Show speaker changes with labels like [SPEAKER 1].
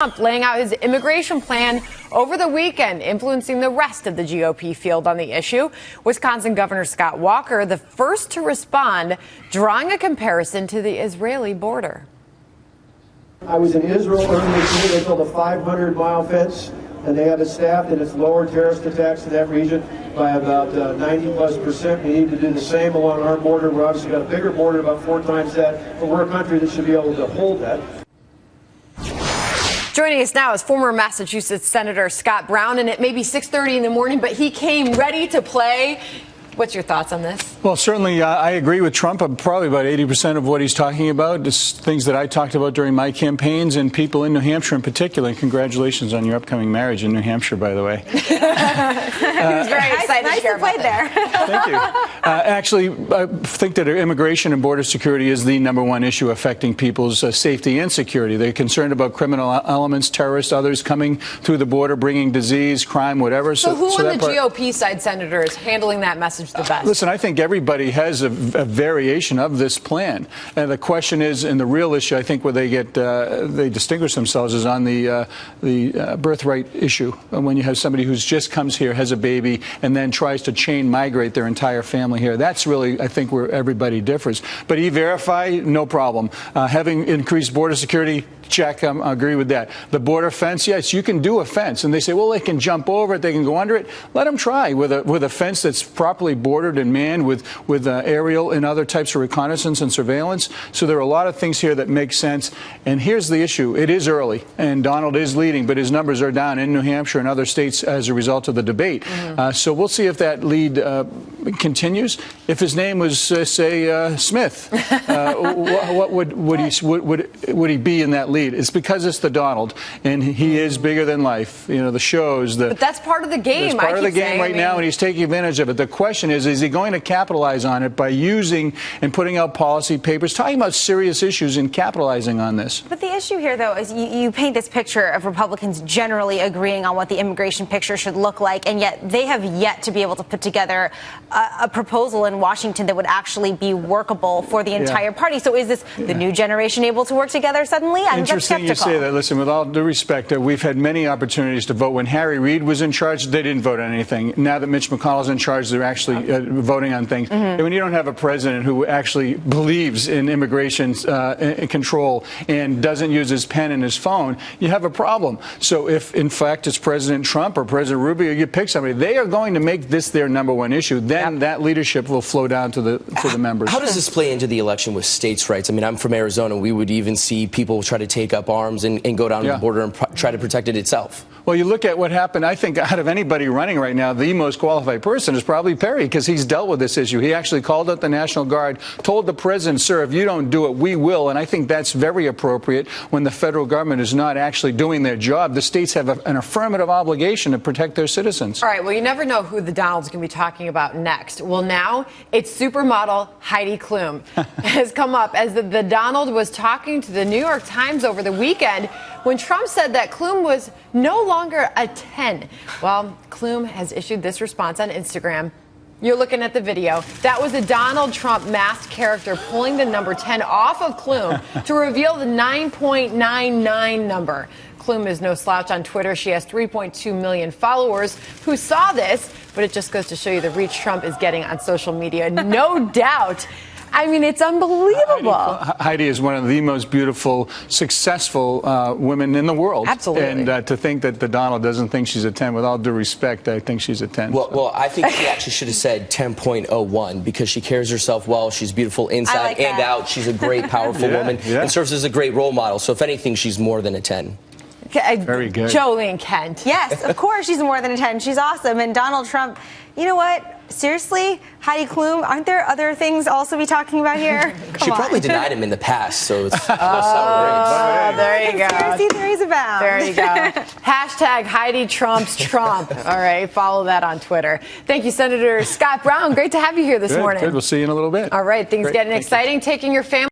[SPEAKER 1] Trump laying out his immigration plan over the weekend, influencing the rest of the GOP field on the issue. Wisconsin Governor Scott Walker, the first to respond, drawing a comparison to the Israeli border.
[SPEAKER 2] I was in Israel earlier this year. They built a 500-mile fence, and they have it staffed, and it's lowered terrorist attacks in that region by about 90+%. We need to do the same along our border. We've obviously got a bigger border, about 4 times that, but we're a country that should be able to hold that.
[SPEAKER 1] Joining us now is former Massachusetts Senator Scott Brown, and it may be 6:30 in the morning, but he came ready to play. What's your thoughts on this?
[SPEAKER 3] Well, certainly I agree with Trump. Probably about 80% of what he's talking about is things that I talked about during my campaigns and people in New Hampshire in particular. And congratulations on your upcoming marriage in New Hampshire, by the way.
[SPEAKER 1] He was very excited
[SPEAKER 4] nice to play there.
[SPEAKER 3] Thank you. Actually, I think that immigration and border security is the #1 issue affecting people's safety and security. They're concerned about criminal elements, terrorists, others coming through the border, bringing disease, crime, whatever.
[SPEAKER 1] So who on the GOP side, Senator, is handling that message the best?
[SPEAKER 3] Listen, I think everybody has a variation of this plan. And the question is, and the real issue, I think, where they distinguish themselves is on the birthright issue. When you have somebody who just comes here, has a baby, and then tries to chain migrate their entire family here. That's really, I think, where everybody differs. But E-Verify, no problem. Having increased border security, check. I agree with that. The border fence, yes, you can do a fence. And they say, well, they can jump over it, they can go under it. Let them try with a fence that's properly bordered and manned with aerial and other types of reconnaissance and surveillance. So there are a lot of things here that make sense. And here's the issue. It is early, and Donald is leading, but his numbers are down in New Hampshire and other states as a result of the debate. So we'll see if that lead continues. If his name was, say, Smith, what would he be in that lead? It's because it's the Donald, and he is bigger than life. You know, the shows.
[SPEAKER 1] But that's part of the game.
[SPEAKER 3] It's part of the game right now, and he's taking advantage of it. The question is he going to capitalize on it by using and putting out policy papers, talking about serious issues and capitalizing on this?
[SPEAKER 4] But the issue here, though, is you paint this picture of Republicans generally agreeing on what the immigration picture should look like, and yet they have yet to be able to put together a proposal in Washington that would actually be workable for the entire party. So is this the new generation able to work together suddenly? I'm
[SPEAKER 3] Interesting you say that. Listen, with all due respect, we've had many opportunities to vote. When Harry Reid was in charge, they didn't vote on anything. Now that Mitch McConnell's in charge, they're actually voting on things. And when you don't have a president who actually believes in immigration control and doesn't use his pen and his phone, you have a problem. So if, in fact, it's President Trump or President Rubio, you pick somebody, they are going to make this their #1 issue. Then that leadership will flow down to the members.
[SPEAKER 5] How does this play into the election with states' rights? I mean, I'm from Arizona. We would even see people try to take up arms and go down to the border and try to protect it itself.
[SPEAKER 3] Well, you look at what happened. I think out of anybody running right now, the most qualified person is probably Perry, because he's dealt with this issue. He actually called out the National Guard, told the president, sir, if you don't do it, we will. And I think that's very appropriate when the federal government is not actually doing their job. The states have an affirmative obligation to protect their citizens.
[SPEAKER 1] All right. Well, you never know who the Donald's going to be talking about next. Well, now it's supermodel Heidi Klum has come up as the Donald was talking to the New York Times over the weekend when Trump said that Klum was no longer a 10. Well, Klum has issued this response on Instagram. You're looking at the video. That was a Donald Trump masked character pulling the number 10 off of Klum to reveal the 9.99 number. Klum is no slouch on Twitter. She has 3.2 million followers who saw this, but it just goes to show you the reach Trump is getting on social media. No doubt. I mean, it's unbelievable.
[SPEAKER 3] Heidi is one of the most beautiful, successful women in the world.
[SPEAKER 1] Absolutely.
[SPEAKER 3] And to think that the Donald doesn't think she's a 10, with all due respect, I think she's a 10.
[SPEAKER 5] Well, I think she actually should have said 10.01 because she carries herself well. She's beautiful inside and out. She's a great, powerful woman and serves as a great role model. So if anything, she's more than a 10.
[SPEAKER 3] Very good.
[SPEAKER 1] Jolie Kent.
[SPEAKER 4] Yes, of course she's more than a 10. She's awesome. And Donald Trump, you know what? Seriously, Heidi Klum, aren't there other things also be talking about here?
[SPEAKER 5] She probably denied him in the past, so it's
[SPEAKER 1] there you go.
[SPEAKER 4] Conspiracy theories abound.
[SPEAKER 1] There you go. Hashtag Heidi Trump's Trump. All right, follow that on Twitter. Thank you, Senator Scott Brown. Great to have you here this morning.
[SPEAKER 3] Good. We'll see you in a little bit.
[SPEAKER 1] All right, things getting exciting. Taking your family